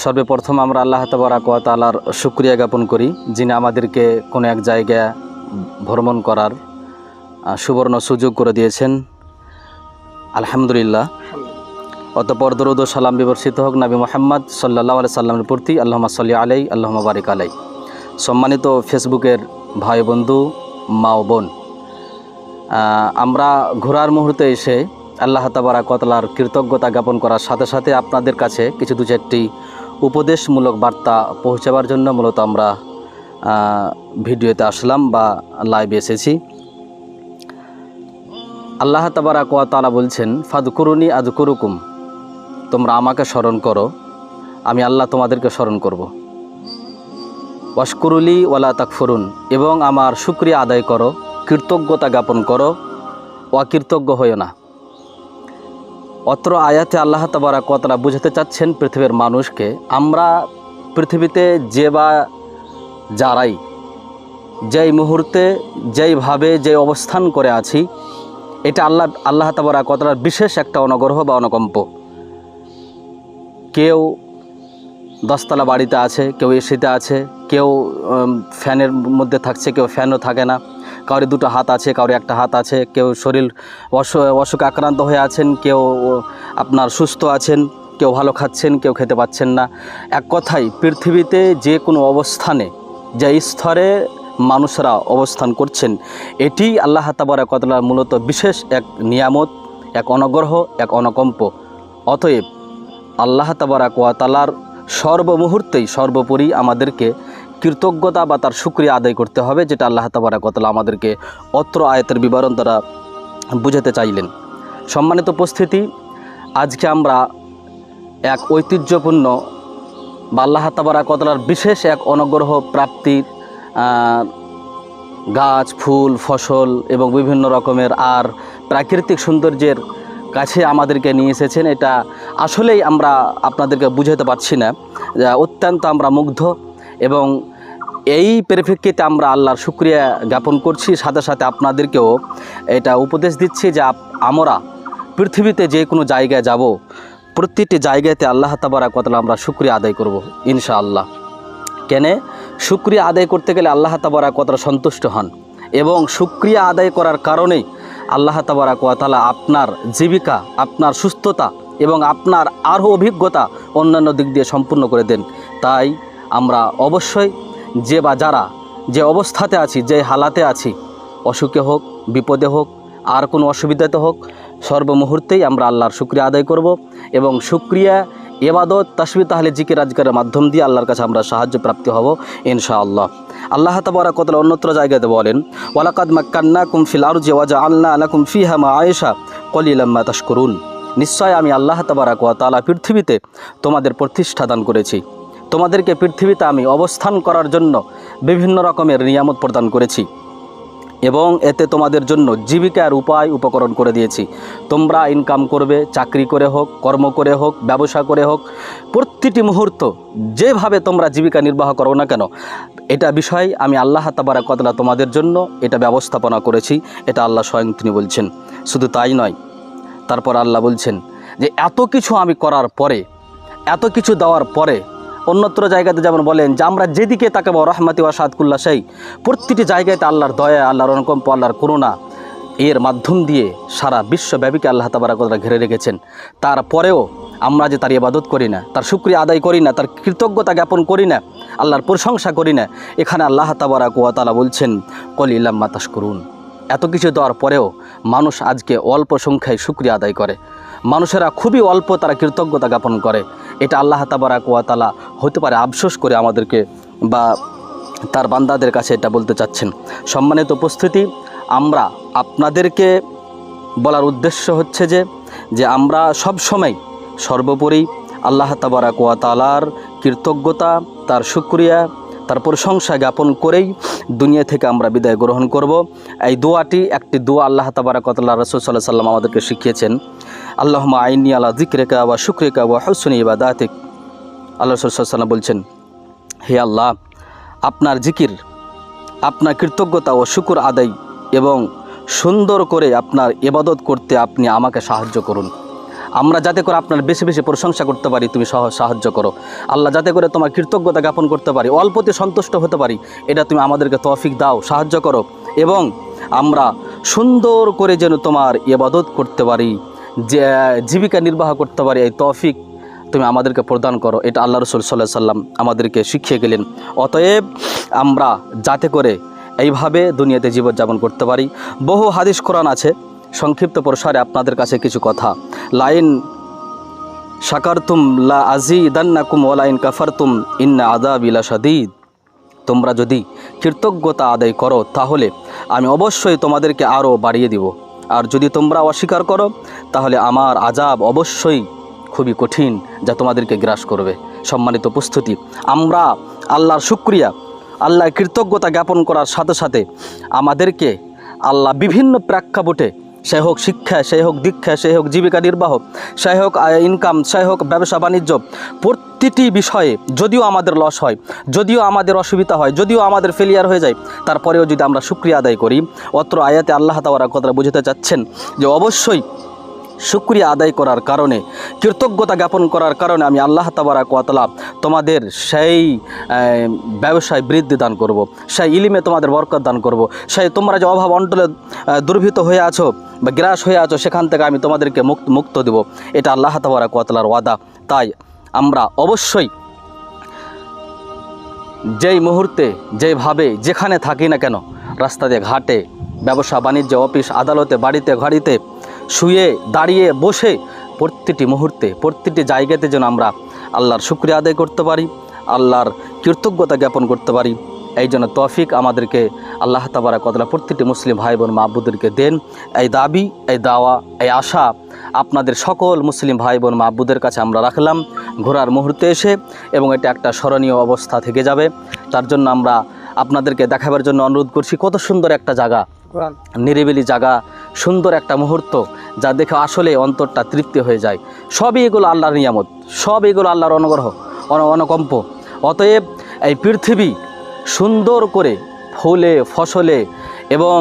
সর্বপ্রথম আমরা আল্লাহ তাবারাক ওয়া তাআলার শুকরিয়া জ্ঞাপন করি, যিনি আমাদেরকে কোনো এক জায়গায় ভ্রমণ করার সুবর্ণ সুযোগ করে দিয়েছেন। আলহামদুলিল্লাহ। অতঃপর দরুদ ও সালাম বিবর্ষিত হোক নবী মুহাম্মদ সাল্লাল্লাহু আলাইহি সাল্লামের প্রতি। আল্লাহুম্মা সাল্লি আলাইহি আল্লাহুম্মা বারিক আলাইহি। সম্মানিত ফেসবুকের ভাই বন্ধু, মা ও বোন, আমরা ঘোরার মুহূর্তে এসে আল্লাহ তাবারাক ওয়া তাআলার কৃতজ্ঞতা জ্ঞাপন করার সাথে সাথে আপনাদের কাছে কিছু দু চারটি উপদেশমূলক বার্তা পৌঁছাবার জন্য মূলত আমরা ভিডিওতে আসলাম বা লাইভে এসেছি। আল্লাহ তাবারাক ওয়া তাআলা বলছেন, ফাদকুরুনি আযকুরুকুম, তোমরা আমাকে স্মরণ করো, আমি আল্লাহ তোমাদেরকে স্মরণ করব। ওয়াশকুরুলি ওয়ালা তাকফুরুন, এবং আমার শুকরিয়া আদায় করো, কৃতজ্ঞতা জ্ঞাপন করো, অকৃতজ্ঞ হইও না। অত্র আয়াতে আল্লাহ তাবারাক ওয়া তাআলা বুঝাতে চাচ্ছেন পৃথিবীর মানুষকে, আমরা পৃথিবীতে যে বা যারাই যেই মুহূর্তে যেইভাবে যে অবস্থান করে আছি, এটা আল্লাহ তাবারাক ওয়া তাআলার বিশেষ একটা অনুগ্রহ বা অনুকম্প। কেউ 10 তলা বাড়িতে আছে, কেউ এসিতে আছে, কেউ ফ্যানের মধ্যে থাকছে, কেউ ফ্যানও থাকে না, কারোর দুটো হাত আছে, কারোর একটা হাত আছে, কেউ শরীর অসুখ আক্রান্ত হয়ে আছেন, কেউ আপনার সুস্থ আছেন, কেউ ভালো খাচ্ছেন, কেউ খেতে পাচ্ছেন না। এক কথায় পৃথিবীতে যে কোনো অবস্থানে যে স্তরে মানুষরা অবস্থান করছেন, এটি আল্লাহ তাবারাক ওয়া তাআলার মূলত বিশেষ এক নিয়ামত, এক অনুগ্রহ, এক অনুকম্প। অতএব আল্লাহ তাবারাক ওয়া তাআলার সর্বমুহূর্তেই সর্বোপরি আমাদেরকে কৃতজ্ঞতা বা তার শুকরিয়া আদায় করতে হবে, যেটা আল্লাহ তাবারাক ওয়া তাআলা আমাদেরকে অত্র আয়াতের বিবরণ দ্বারা বুঝাতে চাইলেন। সম্মানিত উপস্থিতি, আজকে আমরা এক ঐতিহ্যপূর্ণ বা আল্লাহ তাবারাক ওয়া তাআলার বিশেষ এক অনুগ্রহ প্রাপ্তির গাছ, ফুল, ফসল এবং বিভিন্ন রকমের আর প্রাকৃতিক সৌন্দর্যের কাছে আমাদেরকে নিয়ে এসেছেন। এটা আসলেই আমরা আপনাদেরকে বুঝাতে পারছি না, অত্যন্ত আমরা মুগ্ধ, এবং এই পরিপ্রেক্ষিতে আমরা আল্লাহর শুকরিয়া জ্ঞাপন করছি। সাথে সাথে আপনাদেরকেও এটা উপদেশ দিচ্ছি যে আমরা পৃথিবীতে যে কোনো জায়গায় যাব, প্রতিটি জায়গাতে আল্লাহ তাবারাক ওয়া তাআলা আমরা শুকরিয়া আদায় করব ইনশাআল্লাহ। কেন? শুকরিয়া আদায় করতে গেলে আল্লাহ তাবারাক ওয়া তাআলা সন্তুষ্ট হন, এবং শুকরিয়া আদায় করার কারণেই আল্লাহ তাবারাক ওয়া তাআলা আপনার জীবিকা, আপনার সুস্থতা এবং আপনার আরও অভিজ্ঞতা অন্যান্য দিক দিয়ে সম্পূর্ণ করে দেন। তাই আমরা অবশ্যই যে বা যারা যে অবস্থাতে আছি, যে হালাতে আছি, অসুখে হোক, বিপদে হোক, আর কোনো অসুবিধাতে হোক, সর্বমুহূর্তেই আমরা আল্লাহর শুকরিয়া আদায় করব, এবং শুকরিয়া, ইবাদত, তাসবিহ, তাহলিল, জিকির, আজকারের মাধ্যম দিয়ে আল্লাহর কাছে আমরা সাহায্য প্রাপ্তি হব ইনশাআল্লাহ। আল্লাহ তাবারাক ওয়া তাআলা অন্যত্র জায়গাতে বলেন, ওয়ালাকাদ মাক্কান্নাকুম ফিল আরজি ওয়া জাআলনা লাকুম ফিহা মাআইশা কলিলাম মা তাশকুরুন, নিশ্চয় আমি আল্লাহ তাবারাক ওয়া তাআলা পৃথিবীতে তোমাদের প্রতিষ্ঠা দান করেছি, তোমাদেরকে পৃথিবীতে আমি অবস্থান করার জন্য বিভিন্ন রকমের নিয়ামত প্রদান করেছি, এবং এতে তোমাদের জন্য জীবিকার উপায় উপকরণ করে দিয়েছি। তোমরা ইনকাম করবে, চাকরি করে হোক, কর্ম করে হোক, ব্যবসা করে হোক, প্রতিটি মুহূর্ত যেভাবে তোমরা জীবিকা নির্বাহ করো না কেন, এটা বিষয় আমি আল্লাহ তাবারাক ওয়া তাআলা তোমাদের জন্য এটা ব্যবস্থাপনা করেছি। এটা আল্লাহ স্বয়ং তিনি বলছেন। শুধু তাই নয়, তারপর আল্লাহ বলছেন যে এত কিছু আমি করার পরে, এত কিছু দেওয়ার পরে, অন্যত্র জায়গাতে যেমন বলেন যে আমরা যেদিকে তাকাবো রহমাতি ওয়া সাদকুল্লা সেই, প্রতিটি জায়গাতে আল্লাহর দয়া, আল্লাহর অনুকম্প, আল্লাহর করুণা, এর মাধ্যম দিয়ে সারা বিশ্বব্যাপীকে আল্লাহ তাবারাক ওয়া তাআলা ঘিরে রেখেছেন। তারপরেও আমরা যে তার ইবাদত করি না, তার শুকরিয়া আদায় করি না, তার কৃতজ্ঞতা জ্ঞাপন করি না, আল্লাহর প্রশংসা করি না, এখানে আল্লাহ তাবারাক ওয়া তাআলা বলছেন কলিলাম মা তাশকুরুন। এত কিছু দেওয়ার পরেও মানুষ আজকে অল্প সংখ্যায় শুকরিয়া আদায় করে, মানুষেরা খুবই অল্প তারা কৃতজ্ঞতা জ্ঞাপন করে। এটা আল্লাহ তাবারাক ওয়া তাআলা হতে পারে আফসোস করে আমাদেরকে বা তার বান্দাদের কাছে এটা বলতে চাচ্ছেন। সম্মানিত উপস্থিতি, আমরা আপনাদেরকে বলার উদ্দেশ্য হচ্ছে যে আমরা সব সময় সর্বোপরি আল্লাহ তাবারাক ওয়া তাআলার কৃতজ্ঞতা, তার শুকরিয়া, তার প্রশংসা জ্ঞাপন করেই দুনিয়া থেকে আমরা বিদায় গ্রহণ করব। এই দোয়াটি একটি দোয়া আল্লাহ তাবারাক ওয়া তাআলা রাসূল সাল্লাল্লাহু আলাইহি সাল্লাম আমাদেরকে শিখিয়েছেন। আল্লাহুম্মা আইন্নী আলা যিকরিকা ওয়া শুকরিকা ওয়া হুসনি ইবাদাতিক। আল্লাহ রাসূল সাল্লাল্লাহু আলাইহি সাল্লাম বলছেন, হে আল্লাহ, আপনার জিকির, আপনার কৃতজ্ঞতা ও শুকর আদায় এবং সুন্দর করে আপনার ইবাদত করতে আপনি আমাকে সাহায্য করুন। আমরা যাতে করে আপনার বেশি বেশি প্রশংসা করতে পারি, তুমি সাহায্য করো আল্লাহ। যাতে করে তোমার কৃতজ্ঞতা জ্ঞাপন করতে পারি, অল্পতে সন্তুষ্ট হতে পারি, এটা তুমি আমাদেরকে তৌফিক দাও, সাহায্য করো। এবং আমরা সুন্দর করে যেন তোমার ইবাদত করতে পারি, যে জীবিকা নির্বাহ করতে পারি, এই তৌফিক তুমি আমাদেরকে প্রদান করো। এটা আল্লাহ রসুল সাল্লাল্লাহু আলাইহি সাল্লাম আমাদেরকে শিখিয়ে গেলেন। অতএব আমরা যাতে করে এইভাবে দুনিয়াতে জীবনযাপন করতে পারি। বহু হাদিস কোরআন আছে, সংক্ষিপ্ত প্রসারে আপনাদের কাছে কিছু কথা। লাইন শাকারতুম লা আজিদান্নাকুম ওয়া লাইন কাফারতুম ইন্না আযাবি লাশাদীদ। তোমরা যদি কৃতজ্ঞতা আদায় করো তাহলে আমি অবশ্যই তোমাদেরকে আরও বাড়িয়ে দিব, আর যদি তোমরা অস্বীকার করো তাহলে আমার আযাব অবশ্যই খুবই কঠিন, যা তোমাদেরকে গ্রাস করবে। সম্মানিত উপস্থিতি, আমরা আল্লাহর শুকরিয়া, আল্লাহর কৃতজ্ঞতা জ্ঞাপন করার সাথে সাথে আমাদেরকে আল্লাহ বিভিন্ন প্রেক্ষাপটে, সে হোক শিক্ষা, সে হোক দীক্ষা, সে হোক জীবিকা নির্বাহ, সে হোক ইনকাম, সে হোক ব্যবসা বাণিজ্য, প্রতিটি বিষয়ে যদিও আমাদের লস হয়, যদিও আমাদের অসুবিধা হয়, যদিও আমাদের ফেলিয়ার হয়ে যায়, তারপরেও যদি আমরা শুকরিয়া আদায় করি, অত্র আয়াতে আল্লাহ তাআলা কথা বুঝাতে চাচ্ছেন যে অবশ্যই শুকরিয়া আদায় করার কারণে, কৃতজ্ঞতা জ্ঞাপন করার কারণে আমি আল্লাহ তাবারাক ওয়া তাআলা তোমাদের সেই ব্যবসায় বৃদ্ধি দান করব, সেই ইলমে তোমাদের বরকত দান করব, সেই তোমরা যে অভাব অন্টলে দুর্ভীত হয়ে আছো বা গ্রাস হয়ে আছো, সেখান থেকে আমি তোমাদেরকে মুক্ত দেব। এটা আল্লাহ তাবারাক ওয়া তাআলার ওয়াদা। তাই আমরা অবশ্যই যেই মুহূর্তে, যেইভাবে, যেখানে থাকি না কেন, রাস্তা দিয়ে, ঘাটে, ব্যবসা বাণিজ্য, অফিস আদালতে, বাড়িতে ঘাড়িতে, শুয়ে দাঁড়িয়ে বসে, প্রতিটি মুহূর্তে, প্রতিটি জায়গাতে যেন আমরা আল্লাহর শুকরিয়া আদায় করতে পারি, আল্লাহর কৃতজ্ঞতা জ্ঞাপন করতে পারি। এই জন্য তৌফিক আমাদেরকে আল্লাহ তাবারাক ওয়া তাআলা প্রতিটি মুসলিম ভাই বোন মাহবুবদেরকে দেন। এই দাবি, এই দাওয়া, এই আশা আপনাদের সকল মুসলিম ভাই বোন মাহবুবদের কাছে আমরা রাখলাম ঘোরার মুহূর্তে এসে, এবং এটা একটা স্মরণীয় অবস্থা থেকে যাবে। তার জন্য আমরা আপনাদেরকে দেখাবার জন্য অনুরোধ করছি, কত সুন্দর একটা জায়গা, নিরিবিলি জায়গা, সুন্দর একটা মুহূর্ত, যা দেখে আসলে অন্তরটা তৃপ্তি হয়ে যায়। সবই এগুলো আল্লাহর নিয়ামত, সব এগুলো আল্লাহর অনুগ্রহ, অনুকম্প। অতএব এই পৃথিবী সুন্দর করে ফুলে ফসলে এবং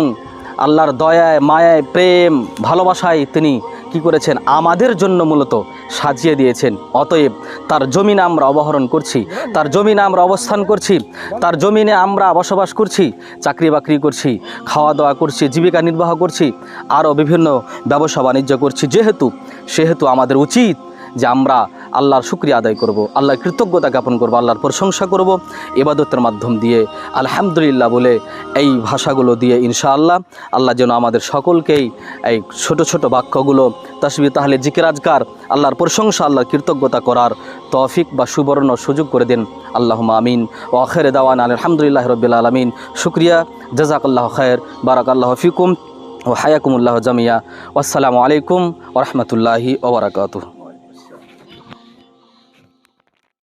আল্লাহর দয়ায়, মায়ায়, প্রেম, ভালোবাসায় তিনি কি করেছেন, আমাদের জন্য মূলত সাজিয়ে দিয়েছেন। অতএব তার জমিনে আমরা অবহরণ করছি, তার জমিনে আমরা অবস্থান করছি, তার জমিনে আমরা বসবাস করছি, চাকরি বাকরি করছি, খাওয়া দাওয়া করছি, জীবিকা নির্বাহ করছি, আরও বিভিন্ন ব্যবসা বাণিজ্য করছি। সেহেতু আমাদের উচিত যে আমরা আল্লাহর শুকরিয়া আদায় করব, আল্লাহর কৃতজ্ঞতা জ্ঞাপন করব, আল্লাহর প্রশংসা করব ইবাদতের মাধ্যম দিয়ে, আলহামদুলিল্লাহ বলে, এই ভাষাগুলো দিয়ে ইনশাআল্লাহ আল্লাহ যেন আমাদের সকলকেই এই ছোট ছোট বাক্যগুলো, তাসবিহ, তাহলিল, জিকির, আজকার, আল্লাহর প্রশংসা, আল্লাহর কৃতজ্ঞতা করার তৌফিক বা সুবর্ণ সুযোগ করে দেন। আল্লাহুম্মা আমিন। ওয়া আখিরু দাওয়ানা আলহামদুলিল্লাহি রাব্বিল আলামিন। শুকরিয়া, জাযাকাল্লাহু খায়র, বারাকাল্লাহু ফিকুম ওয়া হায়াকুমুল্লাহু জামিয়া। ওয়াসসালামু আলাইকুম ওয়া রাহমাতুল্লাহি ওয়া বারাকাতুহু।